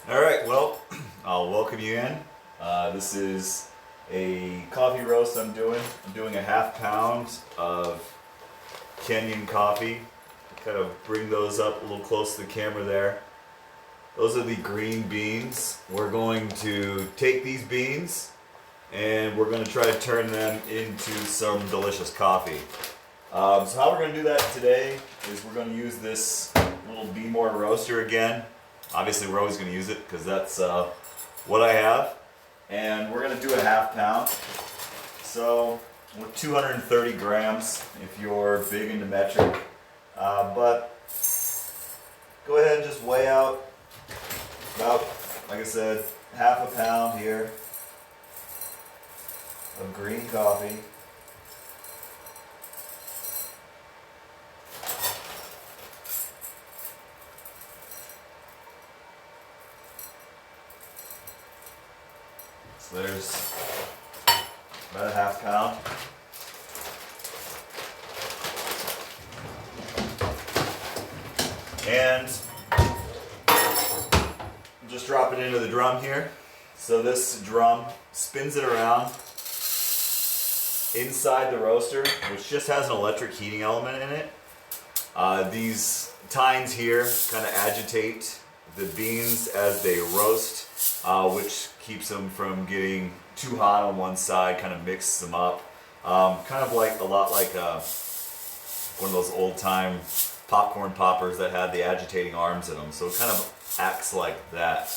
All right, well, I'll welcome you in. This is a coffee roast I'm doing. I'm doing a half pound of Kenyan coffee. Kind of bring those up a little close to the camera there. Those are the green beans. We're going to take these beans and we're going to try to turn them into some delicious coffee. So how we're going to do that today is we're going to use this little Be More roaster again. Obviously we're always going to use it because that's what I have. And we're going to do a half pound. So with 230 grams if you're big into metric. But go ahead and just weigh out about, like I said, half a pound here of green coffee. So there's about a half pound. And just drop it into the drum here. So this drum spins it around inside the roaster, which just has an electric heating element in it. These tines here kind of agitate the beans as they roast, which keeps them from getting too hot on one side, kind of mixes them up. Kind of like a lot like one of those old time popcorn poppers that had the agitating arms in them. So it kind of acts like that.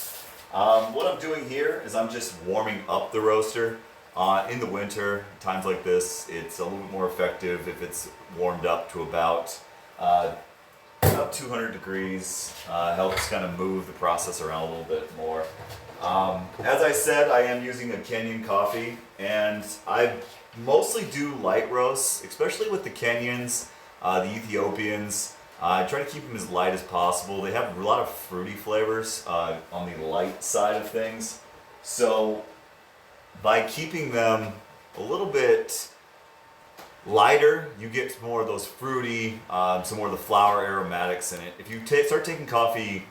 What I'm doing here is I'm just warming up the roaster. In the winter, times like this, it's a little bit more effective if it's warmed up to about 200 degrees. Helps kind of move the process around a little bit more. As I said, I am using a Kenyan coffee, and I mostly do light roasts, especially with the Kenyans, the Ethiopians. I try to keep them as light as possible. They have a lot of fruity flavors on the light side of things. So by keeping them a little bit lighter, you get more of those fruity, some more of the flower aromatics in it. If you start taking coffee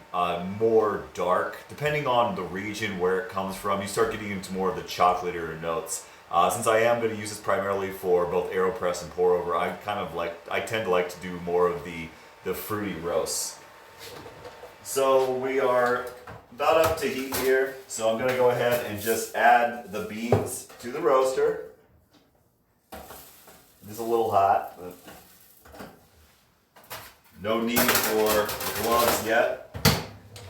more dark, depending on the region where it comes from, you start getting into more of the chocolatier notes. Since I am going to use this primarily for both AeroPress and pour over, I tend to like to do more of the fruity roasts. So we are about up to heat here, so I'm going to go ahead and just add the beans to the roaster. It's a little hot, but no need for gloves yet.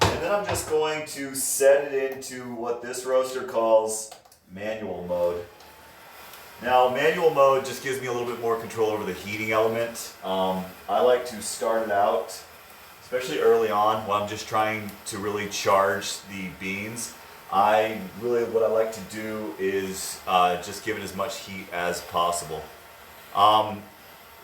And then I'm just going to set it into what this roaster calls manual mode. Now, manual mode just gives me a little bit more control over the heating element. I like to start it out, especially early on when I'm just trying to really charge the beans. What I like to do is just give it as much heat as possible.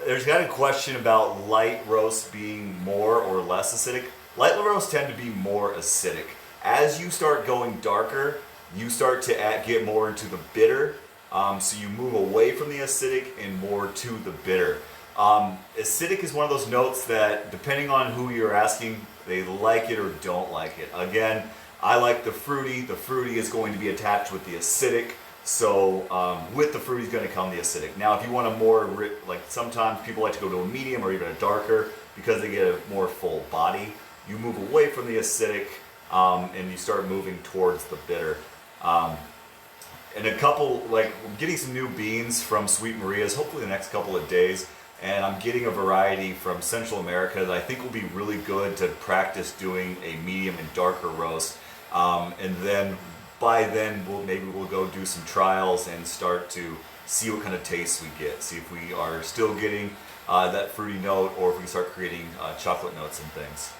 There's got a question about light roasts being more or less acidic. Light roasts tend to be more acidic. As you start going darker, you start to get more into the bitter. So you move away from the acidic and more to the bitter. Acidic is one of those notes that, depending on who you're asking, they like it or don't like it. Again, I like the fruity. The fruity is going to be attached with the acidic. So with the fruity is going to come the acidic. Now, if you want a more, like sometimes people like to go to a medium or even a darker because they get a more full body. You move away from the acidic and you start moving towards the bitter. And I'm getting some new beans from Sweet Maria's, hopefully the next couple of days. And I'm getting a variety from Central America that I think will be really good to practice doing a medium and darker roast. And then by then, we'll go do some trials and start to see what kind of tastes we get. See if we are still getting that fruity note or if we can start creating chocolate notes and things.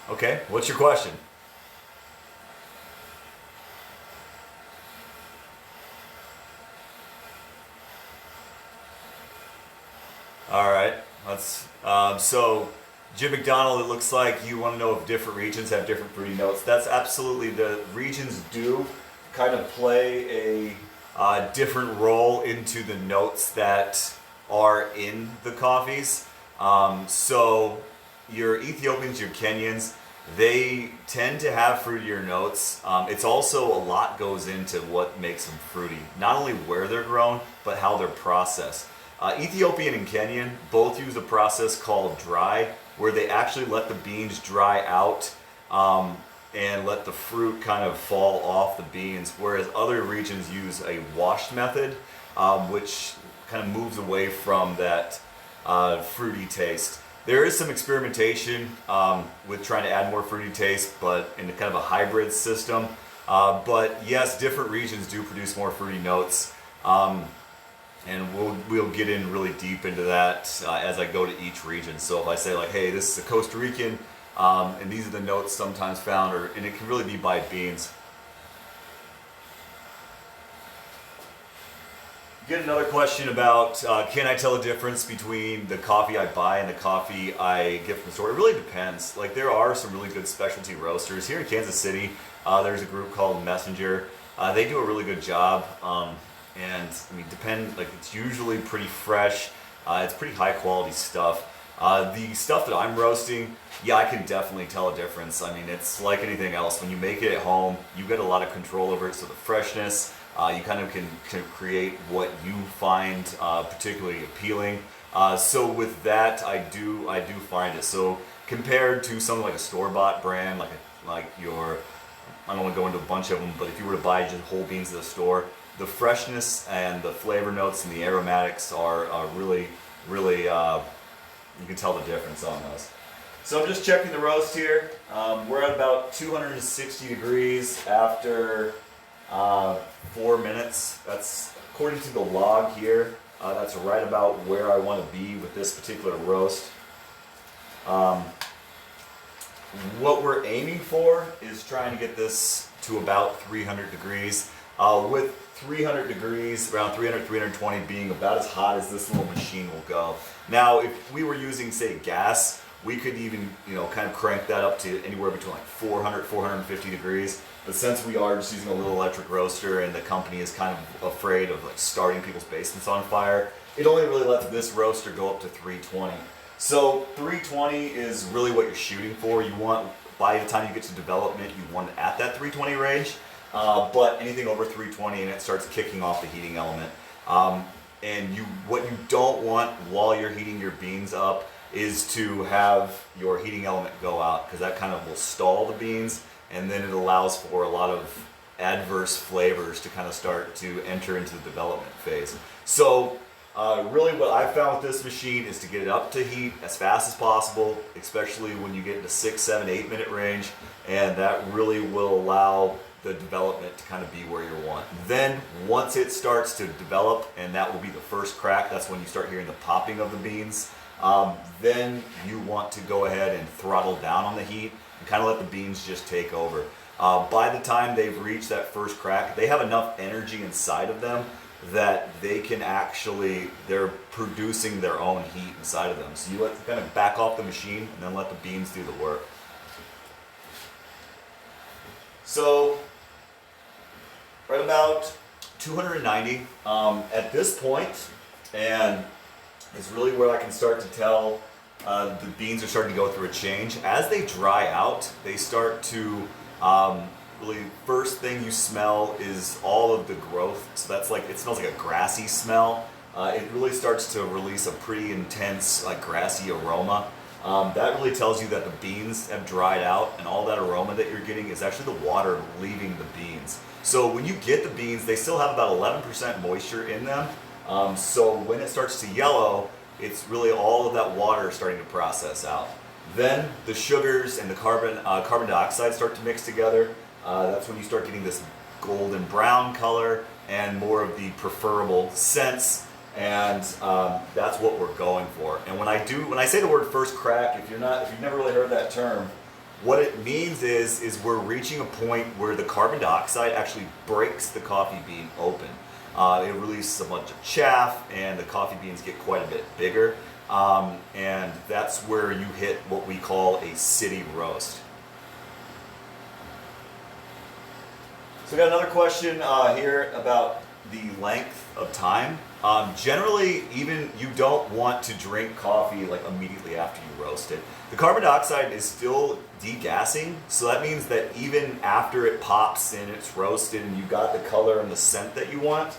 Okay, what's your question? All right, so Jim McDonald, it looks like you want to know if different regions have different fruity notes. That's absolutely, the regions do kind of play a different role into the notes that are in the coffees. So your Ethiopians, your Kenyans, They tend to have fruitier notes. It's also a lot goes into what makes them fruity. Not only where they're grown, but how they're processed. Ethiopian and Kenyan both use a process called dry, where they actually let the beans dry out and let the fruit kind of fall off the beans, whereas other regions use a washed method, which kind of moves away from that fruity taste. There is some experimentation with trying to add more fruity taste, but in kind of a hybrid system. But yes, different regions do produce more fruity notes, and we'll get in really deep into that as I go to each region. So if I say like, hey, this is a Costa Rican, and these are the notes sometimes found, and it can really be by beans. Get another question about can I tell a difference between the coffee I buy and the coffee I get from the store? It really depends. Like there are some really good specialty roasters here in Kansas City. There's a group called Messenger. They do a really good job, and I mean, like it's usually pretty fresh. It's pretty high quality stuff. The stuff that I'm roasting, yeah, I can definitely tell a difference. I mean, it's like anything else. When you make it at home, you get a lot of control over it. So the freshness. You kind of can create what you find particularly appealing. So with that, I do find it. So compared to something like a store-bought brand, like your, I don't want to go into a bunch of them, but if you were to buy just whole beans at the store, the freshness and the flavor notes and the aromatics are really, really, you can tell the difference on those. So I'm just checking the roast here. We're at about 260 degrees after 4 minutes. That's according to the log here. That's right about where I want to be with this particular roast. What we're aiming for is trying to get this to about 300 degrees. With 300 degrees, around 300, 320 being about as hot as this little machine will go. Now, if we were using, say, gas, we could even, kind of crank that up to anywhere between like 400, 450 degrees. But since we are just using a little electric roaster and the company is kind of afraid of like starting people's basements on fire, it only really lets this roaster go up to 320. So 320 is really what you're shooting for. You want, by the time you get to development, you want it at that 320 range. But anything over 320 and it starts kicking off the heating element. And what you don't want while you're heating your beans up is to have your heating element go out, because that kind of will stall the beans, and then it allows for a lot of adverse flavors to kind of start to enter into the development phase. So really what I've found with this machine is to get it up to heat as fast as possible, especially when you get into 6, 7, 8 minute range, and that really will allow the development to kind of be where you want. Then once it starts to develop, and that will be the first crack, that's when you start hearing the popping of the beans. Then you want to go ahead and throttle down on the heat and kind of let the beans just take over. By the time they've reached that first crack, they have enough energy inside of them that they can actually, they're producing their own heat inside of them. So you kind of back off the machine and then let the beans do the work. So right about 290 at this point, and it's really where I can start to tell the beans are starting to go through a change. As they dry out, they start to really, first thing you smell is all of the growth. So that's like, it smells like a grassy smell. It really starts to release a pretty intense grassy aroma. That really tells you that the beans have dried out, and all that aroma that you're getting is actually the water leaving the beans. So when you get the beans, they still have about 11% moisture in them. So when it starts to yellow, it's really all of that water starting to process out. Then the sugars and the carbon dioxide start to mix together. That's when you start getting this golden brown color and more of the preferable scents, and that's what we're going for. And when I say the word first crack, if you've never really heard that term, what it means is we're reaching a point where the carbon dioxide actually breaks the coffee bean open. It releases a bunch of chaff, and the coffee beans get quite a bit bigger, and that's where you hit what we call a city roast. So we got another question here about the length of time. Generally, even you don't want to drink coffee like immediately after you roast it. The carbon dioxide is still degassing, so that means that even after it pops and it's roasted and you got the color and the scent that you want,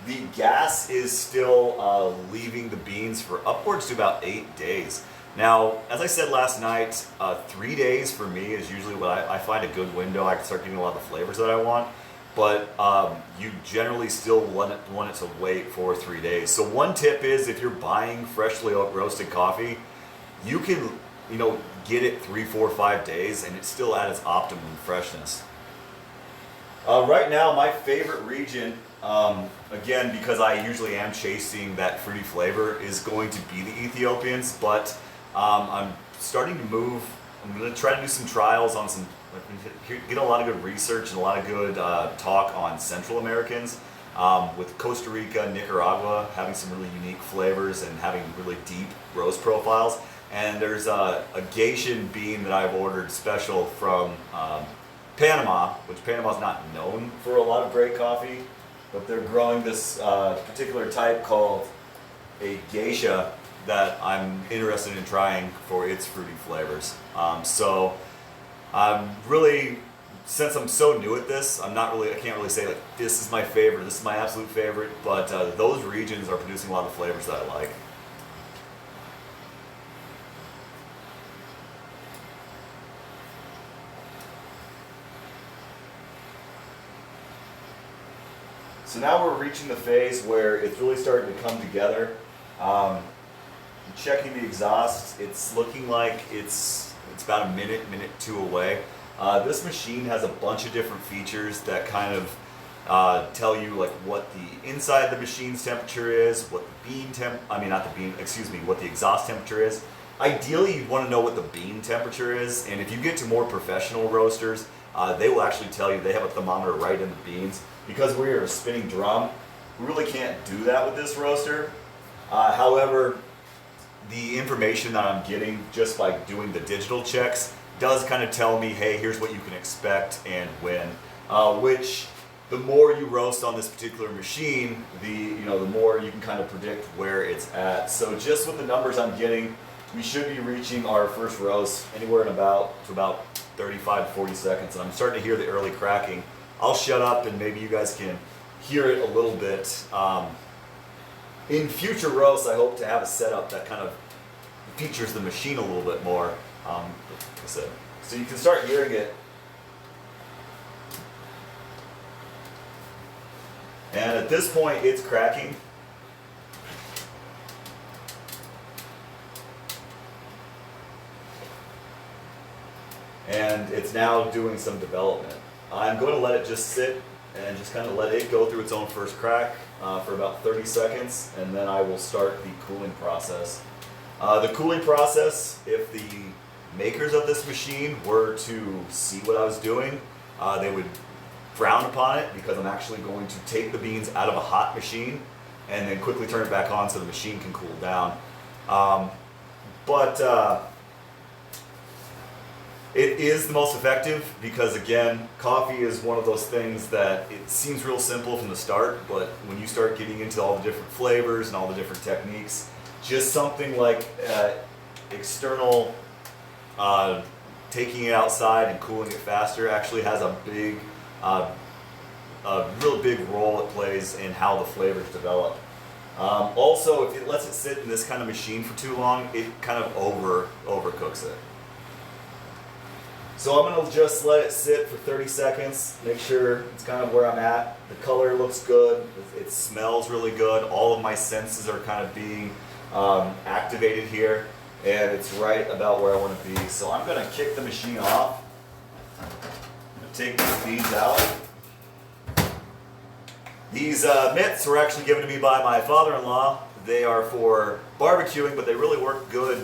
the gas is still leaving the beans for upwards to about 8 days. Now, as I said last night, 3 days for me is usually what I find a good window. I can start getting a lot of the flavors that I want, but you generally still want it to wait for 3 days. So one tip is if you're buying freshly roasted coffee, you can get it 3, 4, 5 days and it's still at its optimum freshness. Right now, my favorite region, again, because I usually am chasing that fruity flavor, is going to be the Ethiopians, but I'm starting to move. I'm going to try to do some trials on get a lot of good research and a lot of good talk on Central Americans, with Costa Rica, Nicaragua having some really unique flavors and having really deep roast profiles. And there's a Gaetian bean that I've ordered special from Panama, which Panama is not known for a lot of great coffee, but they're growing this particular type called a geisha that I'm interested in trying for its fruity flavors. So I'm really, since I'm so new at this, I can't really say like this is my favorite, this is my absolute favorite, but those regions are producing a lot of flavors that I like. So now we're reaching the phase where it's really starting to come together. Checking the exhaust, it's looking like it's about a minute, two away. This machine has a bunch of different features that kind of tell you like what the inside of the machine's temperature is, what the what the exhaust temperature is. Ideally, you want to know what the bean temperature is, and if you get to more professional roasters, they will actually tell you. They have a thermometer right in the beans. Because we are a spinning drum, we really can't do that with this roaster. However, the information that I'm getting just by doing the digital checks does kind of tell me, hey, here's what you can expect and when. Which, the more you roast on this particular machine, the more you can kind of predict where it's at. So just with the numbers I'm getting, we should be reaching our first roast anywhere in about 35 to 40 seconds. And I'm starting to hear the early cracking. I'll shut up and maybe you guys can hear it a little bit. In future roasts, I hope to have a setup that kind of features the machine a little bit more. Like I said, so you can start hearing it. And at this point, it's cracking. And it's now doing some development. I'm going to let it just sit and just kind of let it go through its own first crack for about 30 seconds, and then I will start the cooling process. The cooling process, if the makers of this machine were to see what I was doing, they would frown upon it, because I'm actually going to take the beans out of a hot machine and then quickly turn it back on so the machine can cool down. It is the most effective because, again, coffee is one of those things that it seems real simple from the start, but when you start getting into all the different flavors and all the different techniques, just something like external taking it outside and cooling it faster actually has a real big role it plays in how the flavors develop. Also, if it lets it sit in this kind of machine for too long, it kind of overcooks it. So I'm going to just let it sit for 30 seconds, make sure it's kind of where I'm at. The color looks good, it smells really good, all of my senses are kind of being activated here, and it's right about where I want to be. So I'm going to kick the machine off, I'm going to take these beans out. These mitts were actually given to me by my father-in-law. They are for barbecuing, but they really work good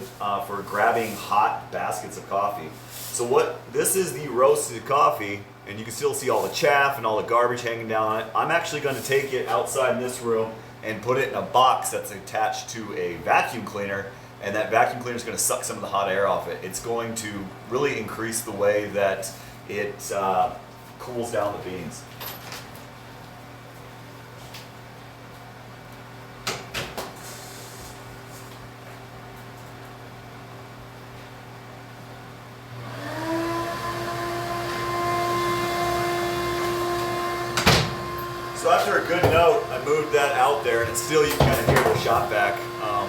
for grabbing hot baskets of coffee. So this is the roasted coffee, and you can still see all the chaff and all the garbage hanging down on it. I'm actually going to take it outside in this room and put it in a box that's attached to a vacuum cleaner, and that vacuum cleaner is going to suck some of the hot air off it. It's going to really increase the way that it cools down the beans. So after a good note, I moved that out there, and still you kind of hear the shop vac.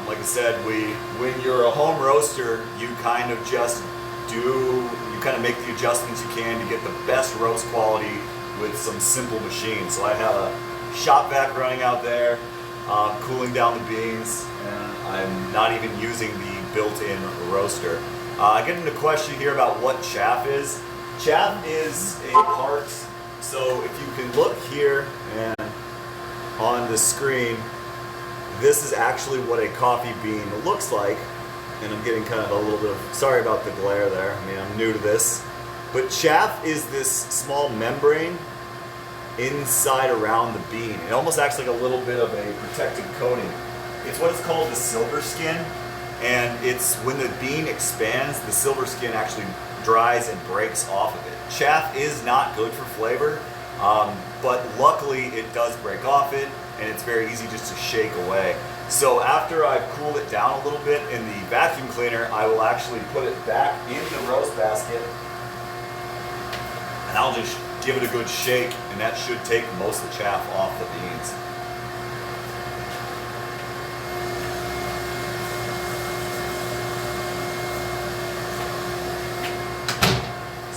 Like I said, when you're a home roaster, you kind of make the adjustments you can to get the best roast quality with some simple machines. So I have a shop vac running out there, cooling down the beans, and I'm not even using the built-in roaster. I get into a question here about what chaff is. Chaff is a part, so if you can look here and on the screen, this is actually what a coffee bean looks like. And I'm getting kind of a little bit of, sorry about the glare there, I mean I'm new to this. But chaff is this small membrane inside around the bean. It almost acts like a little bit of a protective coating. It's what is called the silver skin, and it's when the bean expands, the silver skin actually dries and breaks off of it. Chaff is not good for flavor, but luckily it does break off it, and it's very easy just to shake away. So after I've cooled it down a little bit in the vacuum cleaner, I will actually put it back in the roast basket, and I'll just give it a good shake, and that should take most of the chaff off the beans.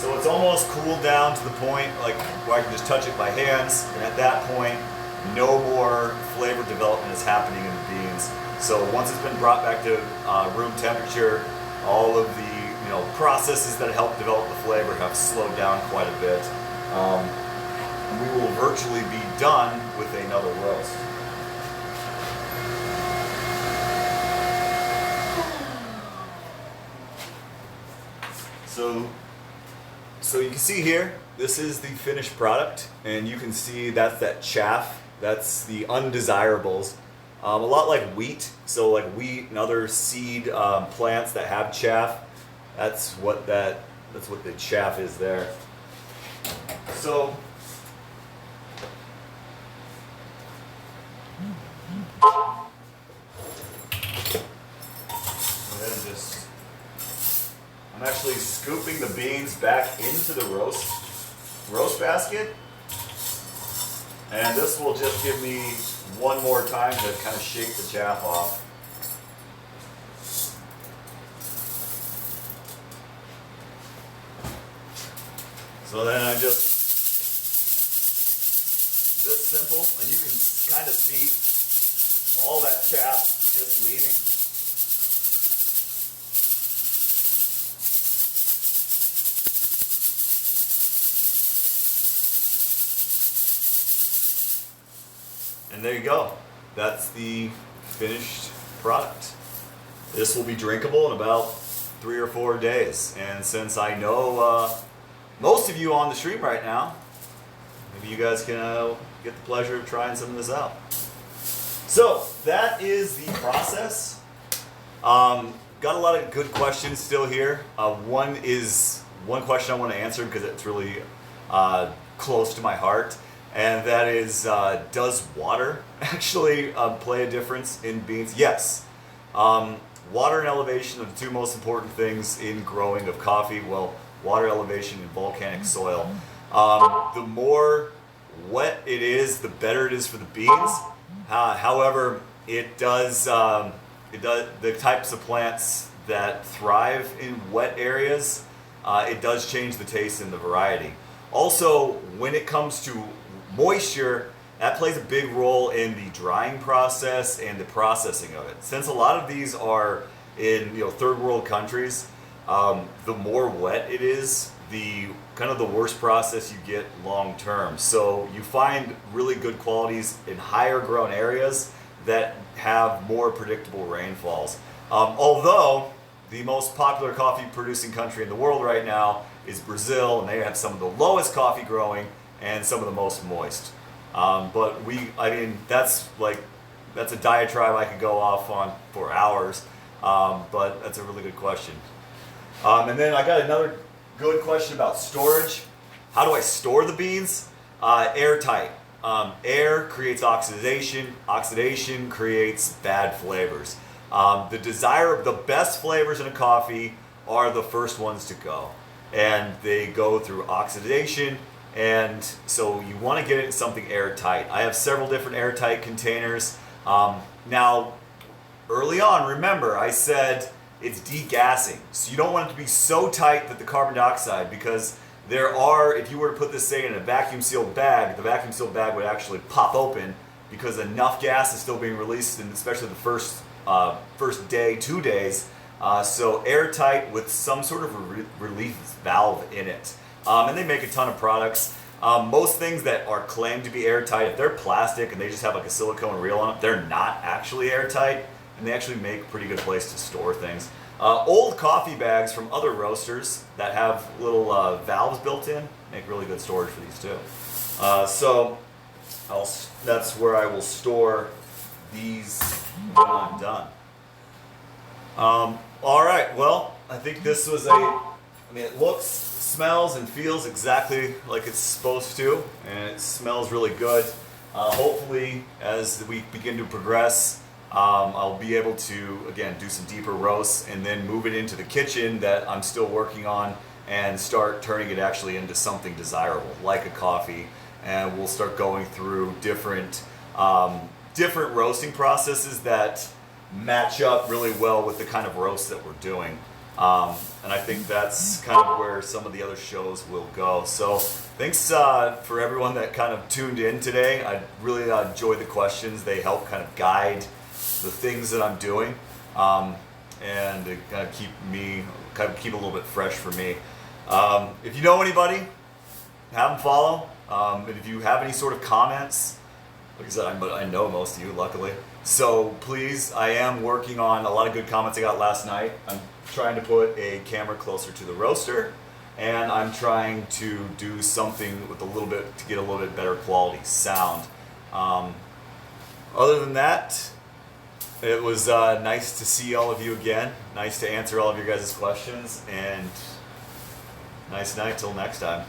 So it's almost cooled down to the point like where I can just touch it by hands, and at that point, no more flavor development is happening in the beans. So once it's been brought back to room temperature, all of the processes that help develop the flavor have slowed down quite a bit. We will virtually be done with another roast. So you can see here, this is the finished product, and you can see that's that chaff. That's the undesirables. A lot like wheat. So like wheat and other seed plants that have chaff, that's what the chaff is there. So I'm actually scooping the beans back into the roast basket. And this will just give me one more time to kind of shake the chaff off. So then I just, this simple, and you can kind of see all that chaff just leaving. And there you go. That's the finished product. This will be drinkable in about 3 or 4 days. And since I know most of you on the stream right now, maybe you guys can get the pleasure of trying some of this out. So that is the process. Got a lot of good questions still here. One question I want to answer because it's really close to my heart. And that is, does water actually play a difference in beans? Yes. Water and elevation are the two most important things in growing of coffee. Well, water elevation and volcanic soil. The more wet it is, the better it is for the beans. However, the types of plants that thrive in wet areas, it does change the taste and the variety. Also, when it comes to moisture, that plays a big role in the drying process and the processing of it. Since a lot of these are in third world countries, the more wet it is, the kind of the worse process you get long term. So you find really good qualities in higher grown areas that have more predictable rainfalls. Although the most popular coffee producing country in the world right now is Brazil, and they have some of the lowest coffee growing and some of the most moist. But that's a diatribe I could go off on for hours, but that's a really good question. And then I got another good question about storage. How do I store the beans? Airtight. Air creates oxidation. Oxidation creates bad flavors. The best flavors in a coffee are the first ones to go. And they go through oxidation And so you want to get it in something airtight. I have several different airtight containers. Now, early on, remember, I said it's degassing. So you don't want it to be so tight that the carbon dioxide, because there are, if you were to put this, say, in a vacuum sealed bag, the vacuum sealed bag would actually pop open because enough gas is still being released, and especially the first day, 2 days. So airtight with some sort of relief valve in it. And they make a ton of products. Most things that are claimed to be airtight, if they're plastic and they just have like a silicone reel on it, they're not actually airtight, and they actually make a pretty good place to store things. Old coffee bags from other roasters that have little valves built in make really good storage for these too. So that's where I will store these when I'm done. All right, well, I think this was it looks, smells, and feels exactly like it's supposed to, and it smells really good. Hopefully, as the week begin to progress, I'll be able to, again, do some deeper roasts and then move it into the kitchen that I'm still working on and start turning it actually into something desirable, like a coffee. And we'll start going through different roasting processes that match up really well with the kind of roast that we're doing. And I think that's kind of where some of the other shows will go. So thanks for everyone that kind of tuned in today. I really enjoyed the questions. They help kind of guide the things that I'm doing, and to kind of keep it a little bit fresh for me. If you know anybody, have them follow. And if you have any sort of comments, like I said, I know most of you, luckily. So please, I am working on a lot of good comments I got last night. I'm trying to put a camera closer to the roaster, and I'm trying to do something with to get a little bit better quality sound. Other than that, it was nice to see all of you again. Nice to answer all of your guys' questions, and nice night till next time.